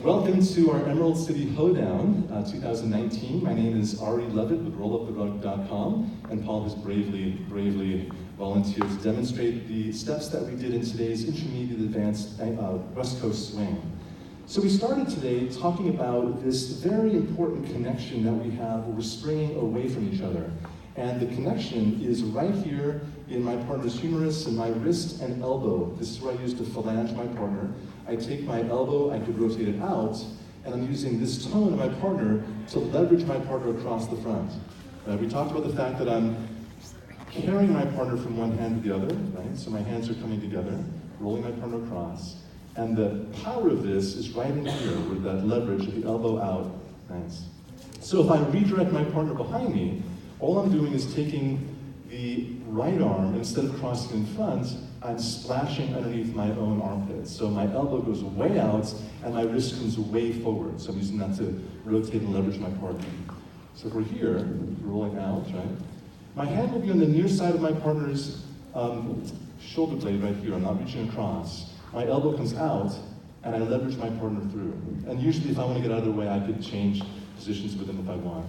Welcome to our Emerald City Hoedown 2019. My name is Ari Levitt with RollUpTheRug.com, and Paul has bravely volunteered to demonstrate the steps that we did in today's intermediate advanced West Coast swing. So we started today talking about this very important connection that we have where we're springing away from each other. And the connection is right here in my partner's humerus and my wrist and elbow. This is where I use to phalange my partner. I take my elbow, I could rotate it out, and I'm using this tone of my partner to leverage my partner across the front. We talked about the fact that I'm carrying my partner from one hand to the other, right? So my hands are coming together, rolling my partner across. And the power of this is right in here with that leverage of the elbow out. Nice. So if I redirect my partner behind me, all I'm doing is taking the right arm, instead of crossing in front, I'm splashing underneath my own armpit. So my elbow goes way out and my wrist comes way forward. So I'm using that to rotate and leverage my partner. So if we're here, rolling out, right? My hand will be on the near side of my partner's shoulder blade right here. I'm not reaching across. My elbow comes out and I leverage my partner through. And usually if I want to get out of the way, I could change positions with them if I want.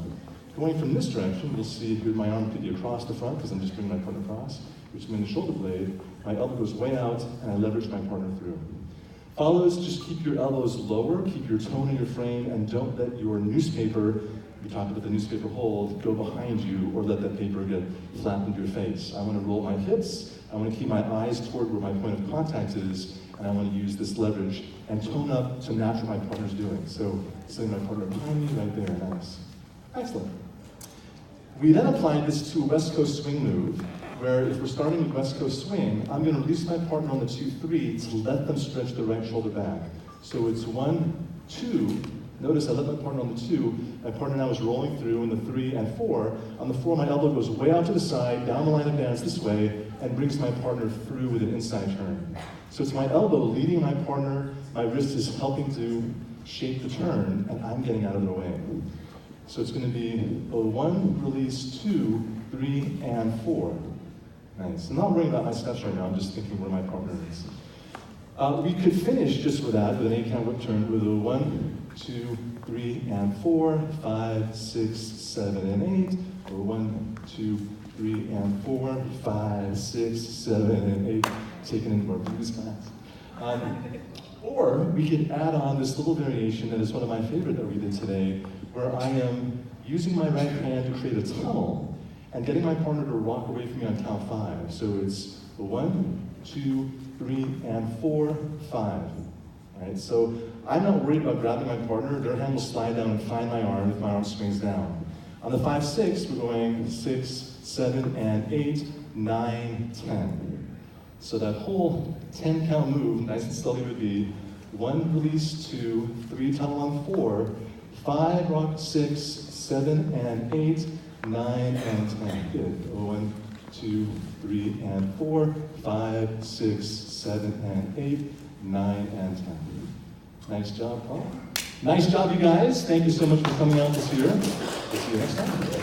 Going from this direction, you'll see here my arm could be across the front because I'm just bringing my partner across, which means the shoulder blade. My elbow goes way out and I leverage my partner through. Follows, just keep your elbows lower, keep your tone in your frame, and don't let your newspaper, we talked about the newspaper hold, go behind you or let that paper get flapped into your face. I want to roll my hips, I want to keep my eyes toward where my point of contact is, and I want to use this leverage and tone up to match what my partner's doing. So setting my partner behind me right there, nice. Excellent. We then applied this to a West Coast swing move, where if we're starting with West Coast swing, I'm going to release my partner on the 2-3 to let them stretch the right shoulder back. So it's 1, 2. Notice I let my partner on the 2. My partner now is rolling through in the 3 and 4. On the 4, my elbow goes way out to the side, down the line of dance this way, and brings my partner through with an inside turn. So it's my elbow leading my partner, my wrist is helping to shape the turn, and I'm getting out of their way. So it's going to be a 1, release, 2, 3, and 4. Nice. I'm not worrying about my steps right now, I'm just thinking where my partner is. We could finish just with that, with an 8-count whip turn, with a 1, 2, 3, and 4, 5, 6, 7, and 8, or 1, 2, 3, and 4, 5, 6, 7, and 8, taken into our blues class. Or we could add on this little variation that is one of my favorite that we did today, where I am using my right hand to create a tunnel and getting my partner to rock away from me on count 5. So it's 1, 2, 3, and 4, 5. All right, so I'm not worried about grabbing my partner. Their hand will slide down and find my arm if my arm swings down. On the 5, 6, we're going 6, 7, and 8, 9, 10. So that whole 10-count move, nice and slowly, would be 1, release, 2, 3, tunnel on 4, 5, rock, 6, 7, and 8, 9, and 10. Good. 1, 2, 3, and 4, 5, 6, 7, and 8, 9, and 10. Nice job, Paul. Nice job, you guys. Thank you so much for coming out this year. We'll see you next time.